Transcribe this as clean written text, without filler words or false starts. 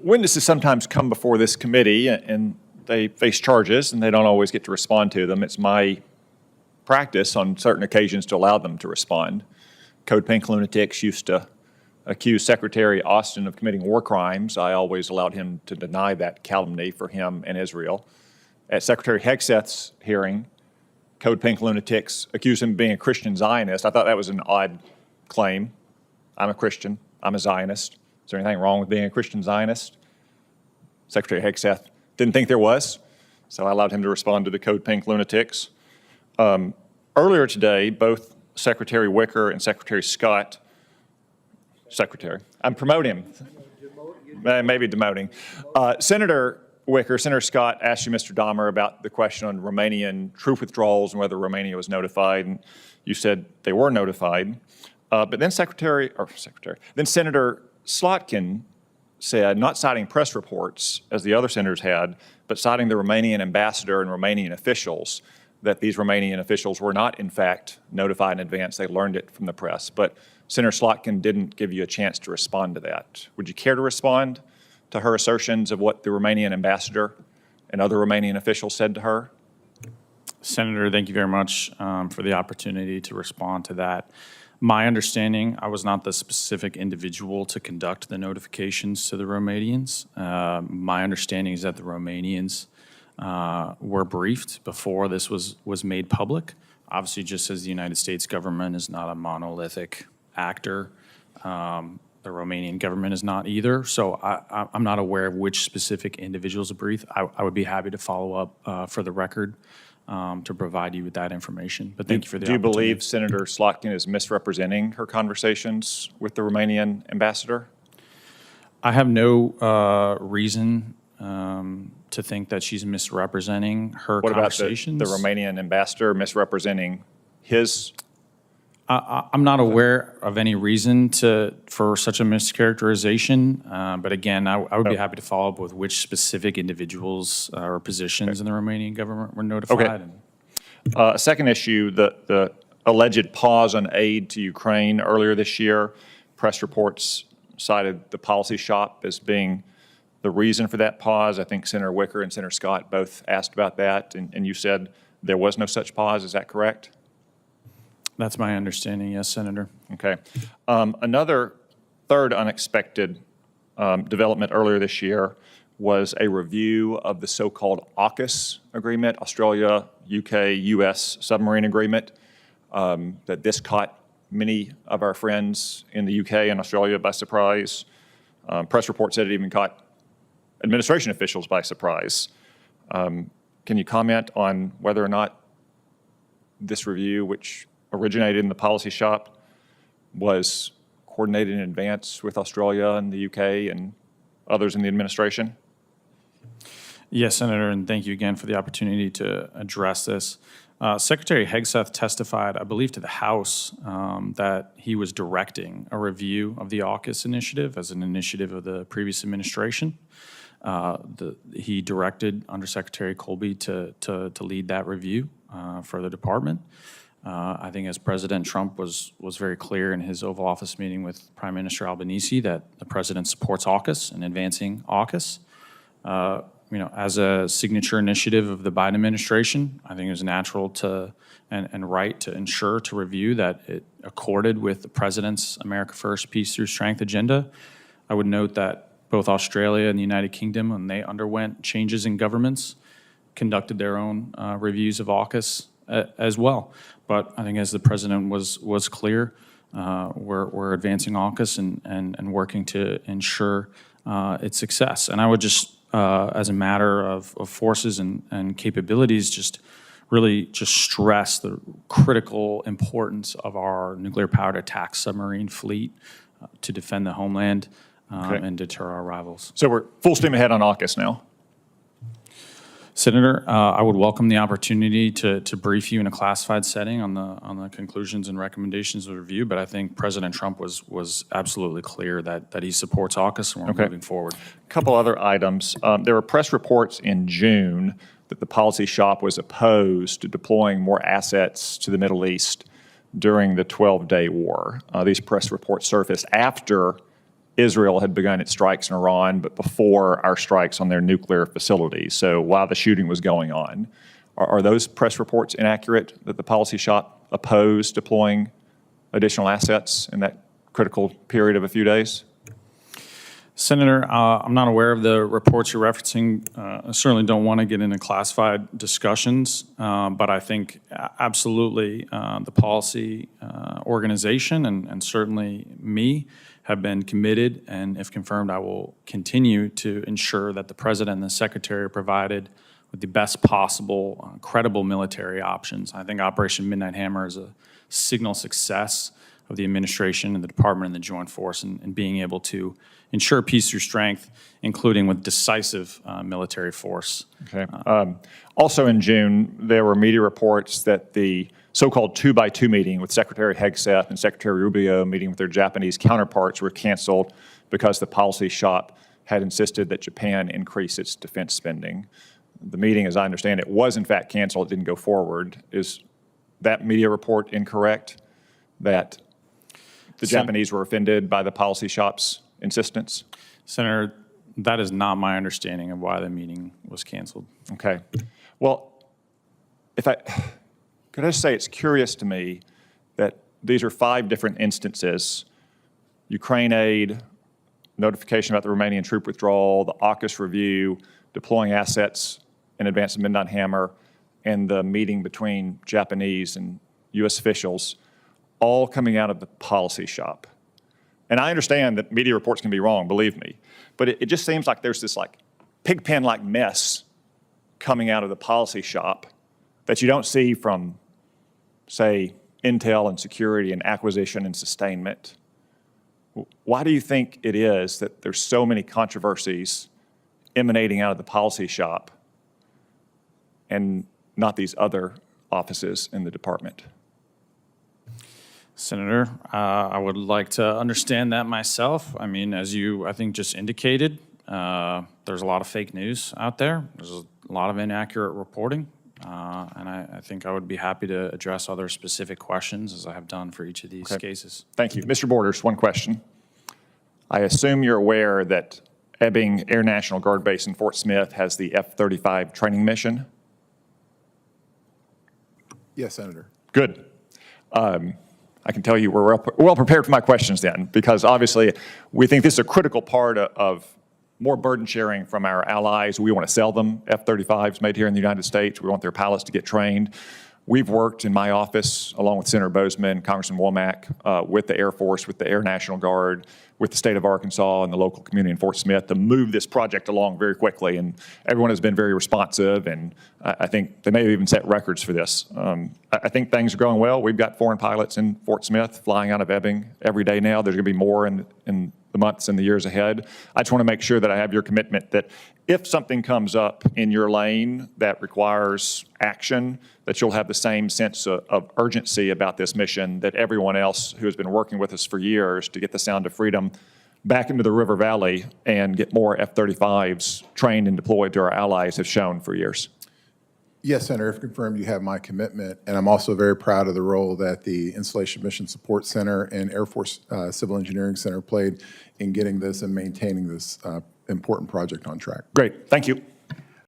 Witnesses sometimes come before this committee and they face charges and they don't always get to respond to them. It's my practice on certain occasions to allow them to respond. Code Pink lunatics used to accuse Secretary Austin of committing war crimes. I always allowed him to deny that calumny for him and Israel. At Secretary Hegseth's hearing, Code Pink lunatics accused him of being a Christian Zionist. I thought that was an odd claim. I'm a Christian. I'm a Zionist. Is there anything wrong with being a Christian Zionist? Secretary Hegseth didn't think there was, so I allowed him to respond to the Code Pink lunatics. Earlier today, both Secretary Wicker and Secretary Scott, I'm promoting him, maybe demoting. Senator Wicker, Senator Scott asked you, Mr. Dahmer, about the question on Romanian troop withdrawals and whether Romania was notified, and you said they were notified. But then Senator Slotkin said, not citing press reports as the other senators had, but citing the Romanian ambassador and Romanian officials, that these Romanian officials were not, in fact, notified in advance. They learned it from the press. But Senator Slotkin didn't give you a chance to respond to that. Would you care to respond to her assertions of what the Romanian ambassador and other Romanian officials said to her? Senator, thank you very much for the opportunity to respond to that. My understanding, I was not the specific individual to conduct the notifications to the Romanians. My understanding is that the Romanians were briefed before this was made public. Obviously, just as the United States government is not a monolithic actor, the Romanian government is not either. So I'm not aware of which specific individuals are briefed. I would be happy to follow up for the record to provide you with that information. But thank you for the opportunity. Do you believe Senator Slotkin is misrepresenting her conversations with the Romanian ambassador? I have no reason to think that she's misrepresenting her conversations. What about the Romanian ambassador misrepresenting his? I'm not aware of any reason for such a mischaracterization. But again, I would be happy to follow up with which specific individuals or positions in the Romanian government were notified. Okay. A second issue, the alleged pause on aid to Ukraine earlier this year. Press reports cited the policy shop as being the reason for that pause. I think Senator Wicker and Senator Scott both asked about that, and you said there was no such pause. Is that correct? That's my understanding, yes, Senator. Okay. Another third unexpected development earlier this year was a review of the so-called AUKUS agreement, Australia, UK, US submarine agreement, that this caught many of our friends in the UK and Australia by surprise. Press reports said it even caught administration officials by surprise. Can you comment on whether or not this review, which originated in the policy shop, was coordinated in advance with Australia and the UK and others in the administration? Yes, Senator, and thank you again for the opportunity to address this. Secretary Hegseth testified, I believe, to the House that he was directing a review of the AUKUS initiative as an initiative of the previous administration. He directed Undersecretary Colby to lead that review for the department. I think as President Trump was very clear in his Oval Office meeting with Prime Minister Albanese that the president supports AUKUS and advancing AUKUS. As a signature initiative of the Biden administration, I think it was natural and right to ensure to review that it accorded with the president's America First Peace Through Strength agenda. I would note that both Australia and the United Kingdom, when they underwent changes in governments, conducted their own reviews of AUKUS as well. But I think as the president was clear, we're advancing AUKUS and working to ensure its success. And I would just, as a matter of forces and capabilities, just really stress the critical importance of our nuclear-powered attack submarine fleet to defend the homeland and deter our rivals. So we're full steam ahead on AUKUS now. Senator, I would welcome the opportunity to brief you in a classified setting on the conclusions and recommendations of the review, but I think President Trump was absolutely clear that he supports AUKUS and we're moving forward. A couple other items. There were press reports in June that the policy shop was opposed to deploying more assets to the Middle East during the 12-day war. These press reports surfaced after Israel had begun its strikes in Iran, but before our strikes on their nuclear facilities. So while the shooting was going on, are those press reports inaccurate that the policy shop opposed deploying additional assets in that critical period of a few days? Senator, I'm not aware of the reports you're referencing. I certainly don't want to get into classified discussions, but I think absolutely the policy organization and certainly me have been committed, and if confirmed, I will continue to ensure that the President and the Secretary are provided with the best possible credible military options. I think Operation Midnight Hammer is a signal success of the administration and the department and the joint force in being able to ensure peace through strength, including with decisive military force. Okay. Also in June, there were media reports that the so-called 2x2 meeting with Secretary Hegseth and Secretary Rubio meeting with their Japanese counterparts were canceled because the policy shop had insisted that Japan increase its defense spending. The meeting, as I understand it, was in fact canceled. It didn't go forward. Is that media report incorrect, that the Japanese were offended by the policy shop's insistence? Senator, that is not my understanding of why the meeting was canceled. Okay. Well, could I just say it's curious to me that these are 5 different instances: Ukraine aid, notification about the Romanian troop withdrawal, the AUKUS review, deploying assets in advance of Midnight Hammer, and the meeting between Japanese and U.S. officials, all coming out of the policy shop. And I understand that media reports can be wrong, believe me, but it just seems like there's this like pigpen-like mess coming out of the policy shop that you don't see from, say, intel and security and acquisition and sustainment. Why do you think it is that there's so many controversies emanating out of the policy shop and not these other offices in the department? Senator, I would like to understand that myself. I mean, as you, I think, just indicated, there's a lot of fake news out there. There's a lot of inaccurate reporting, and I think I would be happy to address other specific questions, as I have done for each of these cases. Thank you. Mr. Borders, one question. I assume you're aware that Ebbing Air National Guard Base in Fort Smith has the F-35 training mission? Yes, Senator. Good. I can tell you we're well prepared for my questions then, because obviously we think this is a critical part of more burden sharing from our allies. We want to sell them F-35s made here in the United States. We want their pilots to get trained. We've worked in my office, along with Senator Bozeman, Congressman Womack, with the Air Force, with the Air National Guard, with the state of Arkansas and the local community in Fort Smith to move this project along very quickly. And everyone has been very responsive, and I think they may have even set records for this. I think things are going well. We've got foreign pilots in Fort Smith flying out of Ebbing every day now. There's going to be more in the months and the years ahead. I just want to make sure that I have your commitment that if something comes up in your lane that requires action, that you'll have the same sense of urgency about this mission that everyone else who has been working with us for years to get the Sound of Freedom back into the River Valley and get more F-35s trained and deployed to our allies have shown for years. Yes, Senator, if confirmed, you have my commitment, and I'm also very proud of the role that the Installation Mission Support Center and Air Force Civil Engineering Center played in getting this and maintaining this important project on track. Great, thank you.